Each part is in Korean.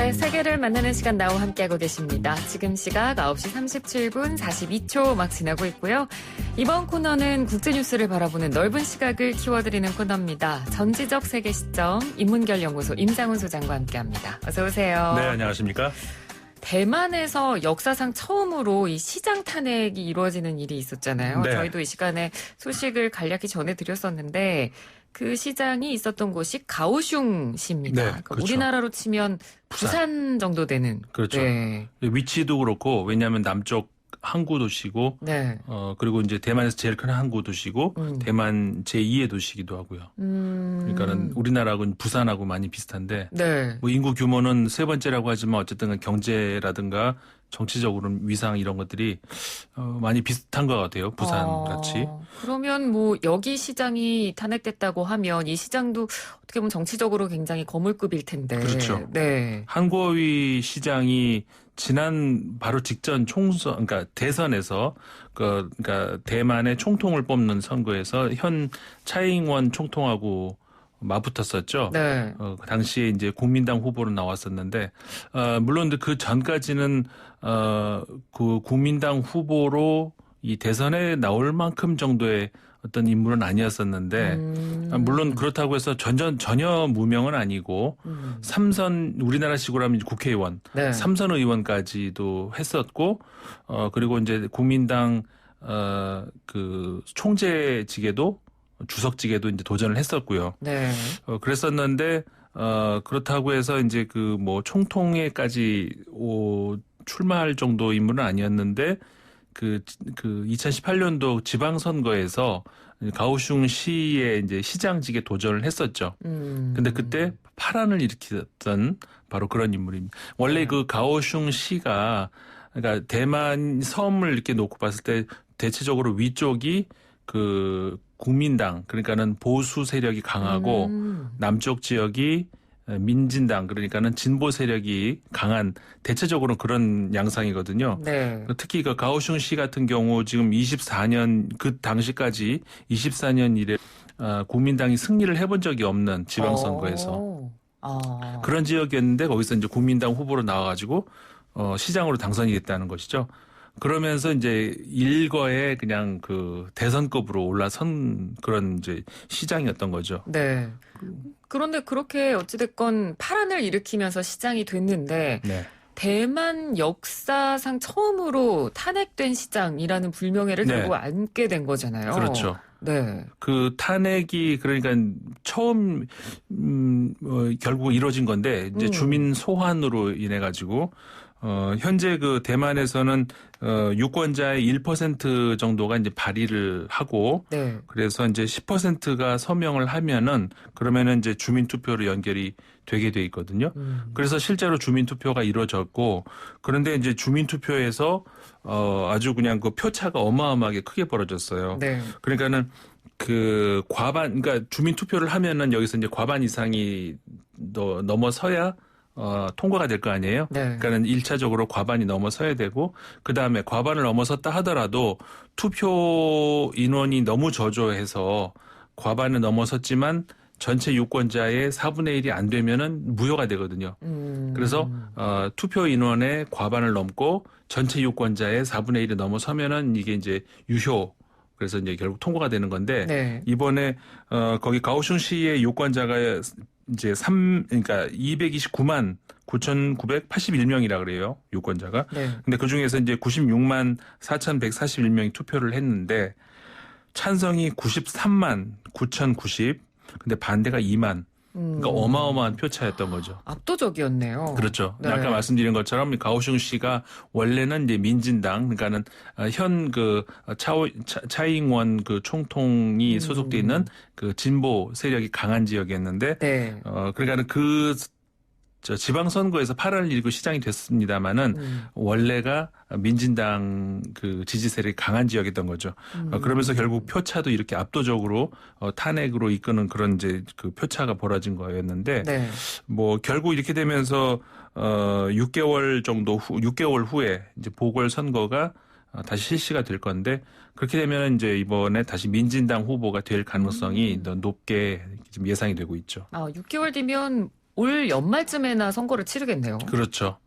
네, 세계를 만나는 시간 나와 함께하고 계십니다. 지금 시각 9시 37분 42초 막 지나고 있고요. 이번 코너는 국제뉴스를 바라보는 넓은 시각을 키워드리는 코너입니다. 전지적 세계 시점 인문결연구소 임상훈 소장과 함께합니다. 어서 오세요. 네, 안녕하십니까? 대만에서 역사상 처음으로 이 시장 탄핵이 이루어지는 일이 있었잖아요. 네. 저희도 이 시간에 소식을 간략히 전해드렸었는데 그 시장이 있었던 곳이 가오슝시입니다. 네, 그러니까 그렇죠. 우리나라로 치면 부산 정도 되는. 그렇죠. 네. 위치도 그렇고 왜냐하면 남쪽 항구 도시고 네. 그리고 이제 대만에서 제일 큰 항구 도시고 대만 제2의 도시기도 하고요. 그러니까는 우리나라하고는 부산하고 많이 비슷한데 네. 뭐 인구 규모는 세 번째라고 하지만 어쨌든 경제라든가 정치적으로는 위상 이런 것들이 많이 비슷한 것 같아요. 부산 같이. 그러면 뭐 여기 시장이 탄핵됐다고 하면 이 시장도 어떻게 보면 정치적으로 굉장히 거물급일 텐데. 그렇죠. 네. 한국의 시장이 지난 바로 직전 총선, 그러니까 대선에서 그러니까 대만의 총통을 뽑는 선거에서 현 차이잉원 총통하고 맞붙었었죠. 네. 그 당시에 이제 국민당 후보로 나왔었는데, 물론 그 전까지는, 그 국민당 후보로 이 대선에 나올 만큼 정도의 어떤 인물은 아니었었는데, 물론 그렇다고 해서 전혀 무명은 아니고, 우리나라식으로 하면 국회의원, 네. 3선 의원까지도 했었고, 그리고 이제 국민당, 그 총재직에도 주석직에도 이제 도전을 했었고요. 네. 그랬었는데, 그렇다고 해서 이제 그 뭐 총통에까지 출마할 정도 인물은 아니었는데, 그 2018년도 지방선거에서 가오슝시의 이제 시장직에 도전을 했었죠. 근데 그때 파란을 일으켰던 바로 그런 인물입니다. 원래 그 가오슝시가, 그러니까 대만 섬을 이렇게 놓고 봤을 때 대체적으로 위쪽이 그 국민당, 그러니까는 보수 세력이 강하고 남쪽 지역이 민진당, 그러니까는 진보 세력이 강한 대체적으로 그런 양상이거든요. 네. 특히 그 가오슝시 같은 경우 지금 24년 그 당시까지 24년 이래 국민당이 승리를 해본 적이 없는 지방선거에서 그런 지역이었는데 거기서 이제 국민당 후보로 나와가지고 시장으로 당선이 됐다는 것이죠. 그러면서 이제 일거에 그냥 그 대선급으로 올라선 그런 이제 시장이었던 거죠. 네. 그런데 그렇게 어찌됐건 파란을 일으키면서 시장이 됐는데 네. 대만 역사상 처음으로 탄핵된 시장이라는 불명예를 네. 결국 안게 된 거잖아요. 그렇죠. 네. 그 탄핵이 그러니까 처음 결국 이루어진 건데 이제 주민 소환으로 인해 가지고 현재 그 대만에서는 유권자의 1% 정도가 이제 발의를 하고 네. 그래서 이제 10%가 서명을 하면은 그러면은 이제 주민 투표로 연결이 되게 돼 있거든요. 그래서 실제로 주민 투표가 이루어졌고 그런데 이제 주민 투표에서 아주 그냥 그 표차가 어마어마하게 크게 벌어졌어요. 네. 그러니까는 그 과반, 그러니까 주민 투표를 하면은 여기서 이제 과반 이상이 넘어서야 통과가 될 거 아니에요. 네. 그러니까는 1차적으로 과반이 넘어서야 되고 그다음에 과반을 넘어섰다 하더라도 투표 인원이 너무 저조해서 과반을 넘어섰지만 전체 유권자의 4분의 1이 안 되면은 무효가 되거든요. 그래서 투표 인원의 과반을 넘고 전체 유권자의 4분의 1이 넘어서면은 이게 이제 유효. 그래서 이제 결국 통과가 되는 건데 네. 이번에 거기 가오슝시의 유권자가 이제 그러니까 229만 9,981명이라 그래요. 유권자가. 네. 근데 그 중에서 이제 96만 4,141명이 투표를 했는데 찬성이 93만 9,090. 근데 반대가 2만. 그러니까 어마어마한 표차였던 거죠. 압도적이었네요. 그렇죠. 네. 아까 말씀드린 것처럼 가오슝시가 원래는 이제 민진당, 그러니까는 현 그 차이잉원 그 총통이 소속돼 있는 그 진보 세력이 강한 지역이었는데, 네. 그러니까는 그 지방선거에서 파란을 일고 시장이 됐습니다만은 원래가 민진당 그 지지 세력이 강한 지역이었던 거죠. 그러면서 결국 표차도 이렇게 압도적으로 탄핵으로 이끄는 그런 이제 그 표차가 벌어진 거였는데 네. 뭐 결국 이렇게 되면서 6개월 후에 이제 보궐선거가 다시 실시가 될 건데 그렇게 되면 이제 이번에 다시 민진당 후보가 될 가능성이 높게 지금 예상이 되고 있죠. 6개월 뒤면 올 연말쯤에나 선거를 치르겠네요. 그렇죠.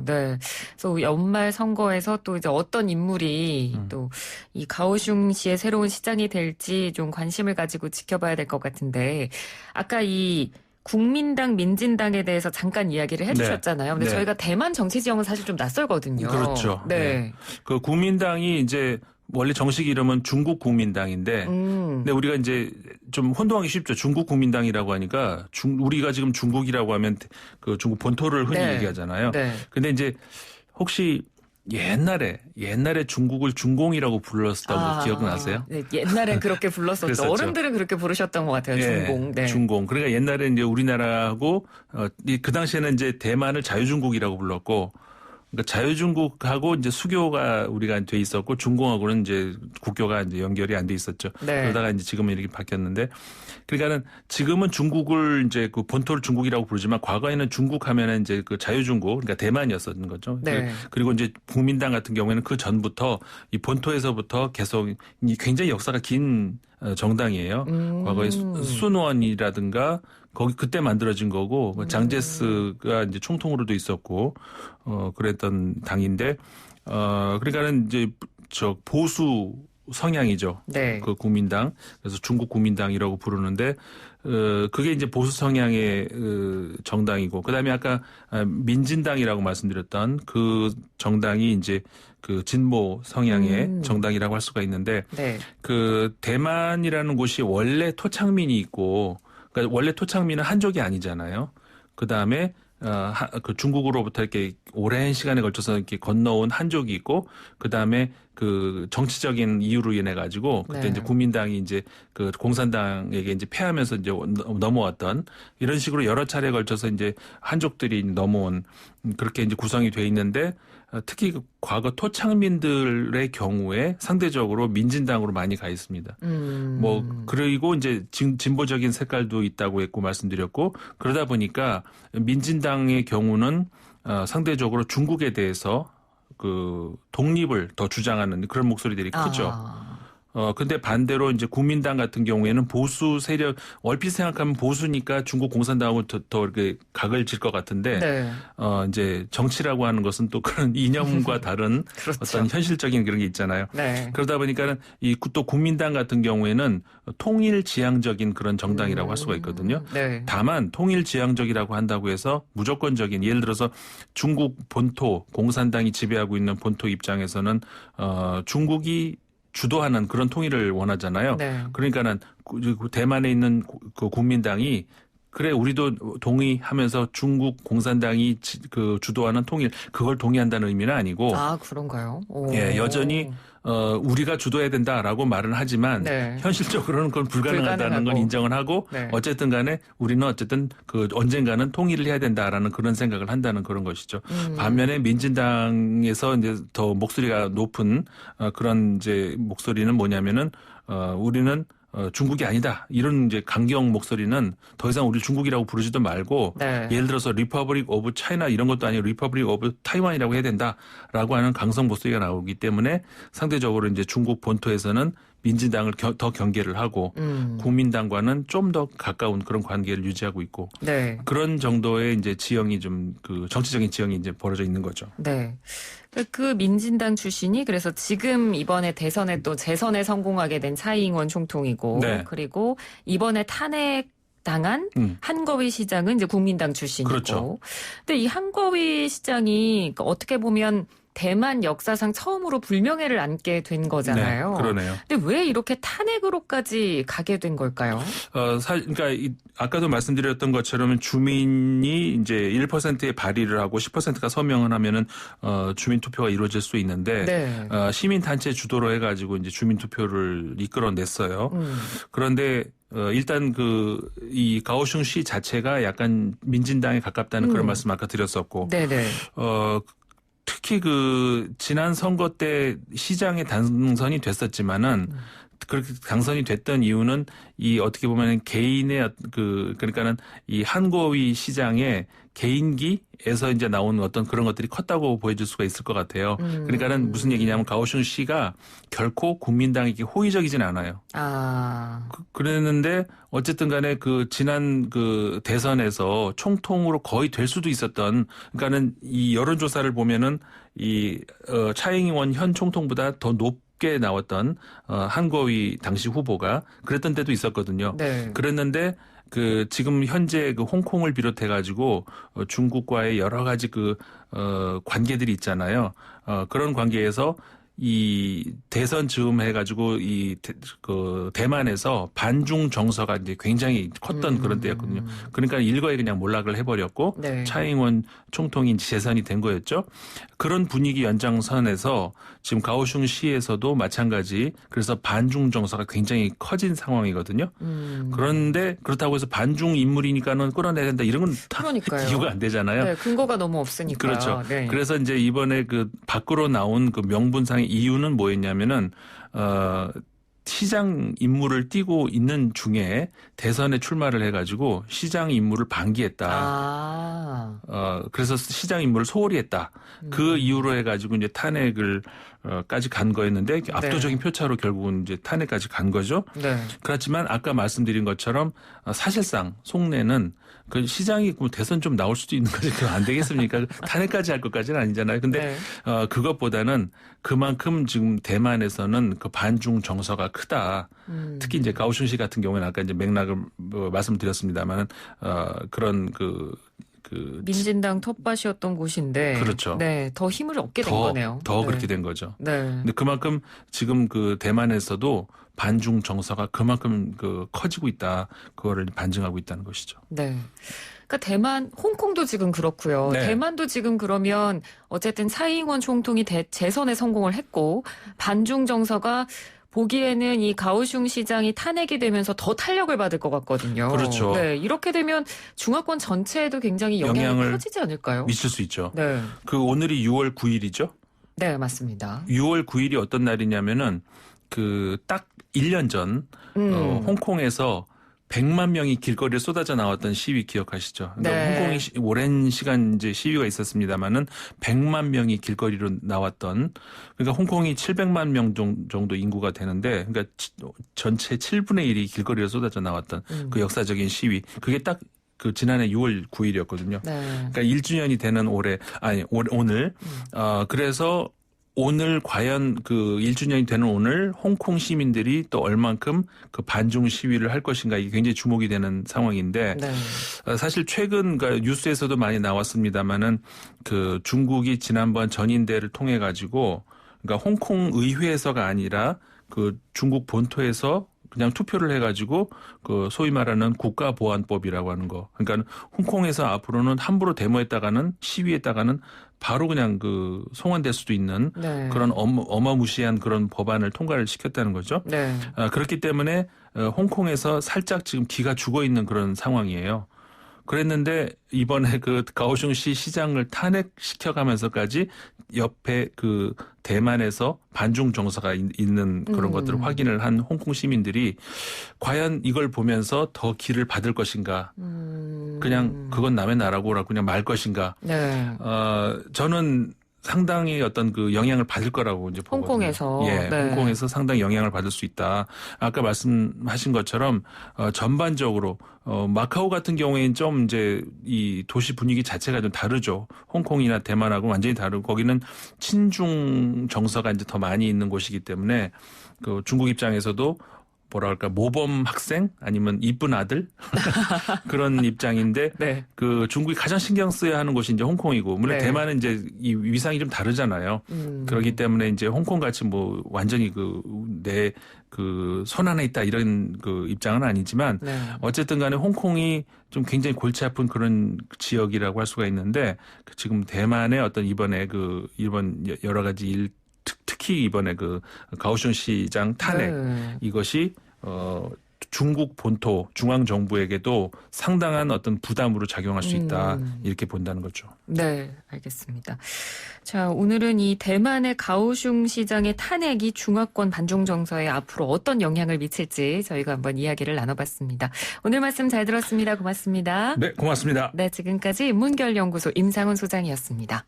네. 그래서 연말 선거에서 또 이제 어떤 인물이 또 이 가오슝시의 새로운 시장이 될지 좀 관심을 가지고 지켜봐야 될 것 같은데 아까 이 국민당, 민진당에 대해서 잠깐 이야기를 해주셨잖아요. 근데 네. 저희가 대만 정치 지형은 사실 좀 낯설거든요. 그렇죠. 네. 그 국민당이 이제 원래 정식 이름은 중국 국민당인데, 근데 우리가 이제 좀 혼동하기 쉽죠. 중국 국민당이라고 하니까 우리가 지금 중국이라고 하면 그 중국 본토를 흔히 네. 얘기하잖아요. 네. 근데 이제 혹시 옛날에 중국을 중공이라고 불렀다고 기억나세요? 네, 옛날엔 그렇게 불렀었죠. 그랬었죠. 어른들은 그렇게 부르셨던 것 같아요. 중공. 네. 중공. 그러니까 옛날에 이제 우리나라하고 그 당시에는 이제 대만을 자유중국이라고 불렀고, 그러니까 자유중국하고 이제 수교가 우리가 돼 있었고 중공하고는 이제 국교가 이제 연결이 안 돼 있었죠. 네. 그러다가 이제 지금은 이렇게 바뀌었는데, 그러니까는 지금은 중국을 이제 그 본토를 중국이라고 부르지만 과거에는 중국 하면은 이제 그 자유중국, 그러니까 대만이었었던 거죠. 네. 그리고 이제 국민당 같은 경우에는 그 전부터 이 본토에서부터 계속 굉장히 역사가 긴 정당이에요. 과거에 순원이라든가 거기 그때 만들어진 거고 장제스가 이제 총통으로도 있었고 그랬던 당인데 그러니까는 이제 저 보수 성향이죠. 네. 그 국민당. 그래서 중국 국민당이라고 부르는데 그게 이제 보수 성향의 정당이고 그다음에 아까 민진당이라고 말씀드렸던 그 정당이 이제 그 진보 성향의 정당이라고 할 수가 있는데 네. 그 대만이라는 곳이 원래 토착민이 있고 그러니까 원래 토착민은 한족이 아니잖아요. 그다음에 그 중국으로부터 이렇게 오랜 시간에 걸쳐서 이렇게 건너온 한족이 있고 그다음에 그 정치적인 이유로 인해 가지고 그때 네. 이제 국민당이 이제 그 공산당에게 이제 패하면서 이제 넘어왔던 이런 식으로 여러 차례에 걸쳐서 이제 한족들이 넘어온 그렇게 이제 구성이 돼 있는데 특히 그 과거 토착민들의 경우에 상대적으로 민진당으로 많이 가 있습니다. 뭐 그리고 이제 진보적인 색깔도 있다고 했고 말씀드렸고 그러다 보니까 민진당의 경우는 상대적으로 중국에 대해서 그 독립을 더 주장하는 그런 목소리들이 크죠. 근데 반대로 이제 국민당 같은 경우에는 보수 세력, 얼핏 생각하면 보수니까 중국 공산당하고 더 이렇게 각을 질 것 같은데, 네. 이제 정치라고 하는 것은 또 그런 이념과 다른 그렇죠. 어떤 현실적인 그런 게 있잖아요. 네. 그러다 보니까는 또 국민당 같은 경우에는 통일 지향적인 그런 정당이라고 할 수가 있거든요. 네. 다만 통일 지향적이라고 한다고 해서 무조건적인 예를 들어서 중국 본토 공산당이 지배하고 있는 본토 입장에서는 중국이 주도하는 그런 통일을 원하잖아요. 네. 그러니까는 대만에 있는 그 국민당이 그래 우리도 동의하면서 중국 공산당이 그 주도하는 통일 그걸 동의한다는 의미는 아니고 그런가요? 예, 여전히 우리가 주도해야 된다라고 말은 하지만 네. 현실적으로는 그건 불가능하다는 불가능하고. 건 인정을 하고 네. 어쨌든 간에 우리는 어쨌든 그 언젠가는 통일을 해야 된다라는 그런 생각을 한다는 그런 것이죠. 반면에 민진당에서 이제 더 목소리가 높은 그런 이제 목소리는 뭐냐면은 우리는 중국이 아니다. 이런 이제 강경 목소리는 더 이상 우리 중국이라고 부르지도 말고 네. 예를 들어서 리퍼블릭 오브 차이나 이런 것도 아니고 리퍼블릭 오브 타이완이라고 해야 된다라고 하는 강성 목소리가 나오기 때문에 상대적으로 이제 중국 본토에서는 민진당을 더 경계를 하고 국민당과는 좀 더 가까운 그런 관계를 유지하고 있고 네. 그런 정도의 이제 지형이 좀 그 정치적인 지형이 이제 벌어져 있는 거죠. 네. 그 민진당 출신이 그래서 지금 이번에 대선에 또 재선에 성공하게 된 차이잉원 총통이고 네. 그리고 이번에 탄핵 당한 한거위 시장은 이제 국민당 출신이고. 그렇죠. 근데 이 한거위 시장이 어떻게 보면 대만 역사상 처음으로 불명예를 안게 된 거잖아요. 네, 그러네요. 근데 왜 이렇게 탄핵으로까지 가게 된 걸까요? 그러니까 아까도 말씀드렸던 것처럼 주민이 이제 1%의 발의를 하고 10%가 서명을 하면은 주민 투표가 이루어질 수 있는데 네. 시민 단체 주도로 해가지고 이제 주민 투표를 이끌어냈어요. 그런데 일단 이 가오슝시 자체가 약간 민진당에 가깝다는 그런 말씀 아까 드렸었고, 네네. 특히 지난 선거 때 시장에 당선이 됐었지만은 그렇게 당선이 됐던 이유는 이 어떻게 보면 개인의 그러니까는 이 한고위 시장의 개인기에서 이제 나온 어떤 그런 것들이 컸다고 보여줄 수가 있을 것 같아요. 그러니까는 무슨 얘기냐면 가오슝시가 결코 국민당에게 호의적이진 않아요. 그랬는데 어쨌든 간에 그 지난 그 대선에서 총통으로 거의 될 수도 있었던, 그러니까는 이 여론조사를 보면은 이 차잉원 현 총통보다 더 높게 나왔던 한고위 당시 후보가 그랬던 때도 있었거든요. 네. 그랬는데 그 지금 현재 그 홍콩을 비롯해 가지고 중국과의 여러 가지 그 관계들이 있잖아요. 그런 관계에서 이 대선 즈음 해가지고 그 대만에서 반중 정서가 이제 굉장히 컸던 그런 때였거든요. 그러니까 일거에 그냥 몰락을 해버렸고 네. 차잉원 총통이 재선이 된 거였죠. 그런 분위기 연장선에서 지금 가오슝시에서도 마찬가지, 그래서 반중 정서가 굉장히 커진 상황이거든요. 그런데 그렇다고 해서 반중 인물이니까는 끌어내야 된다 이런 건 그러니까요. 이유가 안 되잖아요. 네, 근거가 너무 없으니까요. 그렇죠. 네. 그래서 이제 이번에 그 밖으로 나온 그 명분상의 이유는 뭐였냐면은 시장 임무를 띄고 있는 중에 대선에 출마를 해가지고 시장 임무를 방기했다. 그래서 시장 임무를 소홀히 했다. 그 이유로 해가지고 이제 탄핵을 까지 간 거였는데 압도적인 표차로 결국은 이제 탄핵까지 간 거죠. 네. 그렇지만 아까 말씀드린 것처럼 사실상 속내는 그 시장이 대선 좀 나올 수도 있는 거지. 그거 안 되겠습니까? 탄핵까지 할 것까지는 아니잖아요. 근데 네. 그것보다는 그만큼 지금 대만에서는 그 반중 정서가 크다. 특히 이제 가오슝시 같은 경우에는 아까 이제 맥락을 말씀드렸습니다만은 그런 민진당 텃밭이었던 곳인데, 그렇죠. 네, 더 힘을 얻게 된 거네요. 더 네. 그렇게 된 거죠. 네. 근데 그만큼 지금 그 대만에서도 반중 정서가 그만큼 커지고 있다. 그거를 반증하고 있다는 것이죠. 네. 그러니까 대만, 홍콩도 지금 그렇고요. 네. 대만도 지금 그러면 어쨌든 차잉원 총통이 재선에 성공을 했고 반중 정서가 보기에는 이 가오슝 시장이 탄핵이 되면서 더 탄력을 받을 것 같거든요. 그렇죠. 네, 이렇게 되면 중화권 전체에도 굉장히 영향이 커지지 않을까요? 미칠 수 있죠. 네. 오늘이 6월 9일이죠. 네, 맞습니다. 6월 9일이 어떤 날이냐면은 딱 1년 전 홍콩에서 100만 명이 길거리에 쏟아져 나왔던 시위 기억하시죠? 그러니까 네. 홍콩이 오랜 시간 이제 시위가 있었습니다만은 100만 명이 길거리로 나왔던, 그러니까 홍콩이 700만 명 정도 인구가 되는데, 그러니까 전체 7분의 1이 길거리로 쏟아져 나왔던 그 역사적인 시위. 그게 딱 지난해 6월 9일이었거든요. 네. 그러니까 1주년이 되는 오늘. 그래서 오늘 과연 1주년이 되는 오늘 홍콩 시민들이 또 얼만큼 그 반중 시위를 할 것인가, 이게 굉장히 주목이 되는 상황인데, 네. 사실 최근 뉴스에서도 많이 나왔습니다만은 중국이 지난번 전인대를 통해 가지고, 그러니까 홍콩 의회에서가 아니라 중국 본토에서 그냥 투표를 해가지고 소위 말하는 국가보안법이라고 하는 거. 그러니까 홍콩에서 앞으로는 함부로 데모했다가는, 시위했다가는 바로 그냥 송환될 수도 있는 네. 그런 어마무시한 그런 법안을 통과를 시켰다는 거죠. 네. 그렇기 때문에 홍콩에서 살짝 지금 기가 죽어 있는 그런 상황이에요. 그랬는데 이번에 가오슝시 시장을 탄핵시켜가면서까지 옆에 대만에서 반중 정서가 있는 그런 것들을 확인을 한 홍콩 시민들이 과연 이걸 보면서 더 기를 받을 것인가, 그냥 그건 남의 나라고라고 그냥 말 것인가. 네. 저는 상당히 어떤 영향을 받을 거라고 이제 보거든요. 홍콩에서. 예, 네. 홍콩에서 상당히 영향을 받을 수 있다. 아까 말씀하신 것처럼 전반적으로 마카오 같은 경우에는 좀 이제 이 도시 분위기 자체가 좀 다르죠. 홍콩이나 대만하고 완전히 다르고, 거기는 친중 정서가 이제 더 많이 있는 곳이기 때문에 중국 입장에서도 뭐랄까, 모범 학생 아니면 이쁜 아들 그런 입장인데, 네. 중국이 가장 신경 써야 하는 곳이 이제 홍콩이고, 물론 네. 대만은 이제 이 위상이 좀 다르잖아요. 그렇기 때문에 이제 홍콩 같이 완전히 내 손 안에 있다 이런 입장은 아니지만, 네. 어쨌든 간에 홍콩이 좀 굉장히 골치 아픈 그런 지역이라고 할 수가 있는데, 지금 대만의 어떤 이번에 이번 여러 가지 특히 이번에 가오슝 시장 탄핵, 네. 이것이 중국 본토 중앙 정부에게도 상당한 어떤 부담으로 작용할 수 있다 이렇게 본다는 거죠. 네, 알겠습니다. 자, 오늘은 이 대만의 가오슝 시장의 탄핵이 중화권 반중 정서에 앞으로 어떤 영향을 미칠지 저희가 한번 이야기를 나눠봤습니다. 오늘 말씀 잘 들었습니다. 고맙습니다. 네, 고맙습니다. 네, 지금까지 인문결연구소 임상훈 소장이었습니다.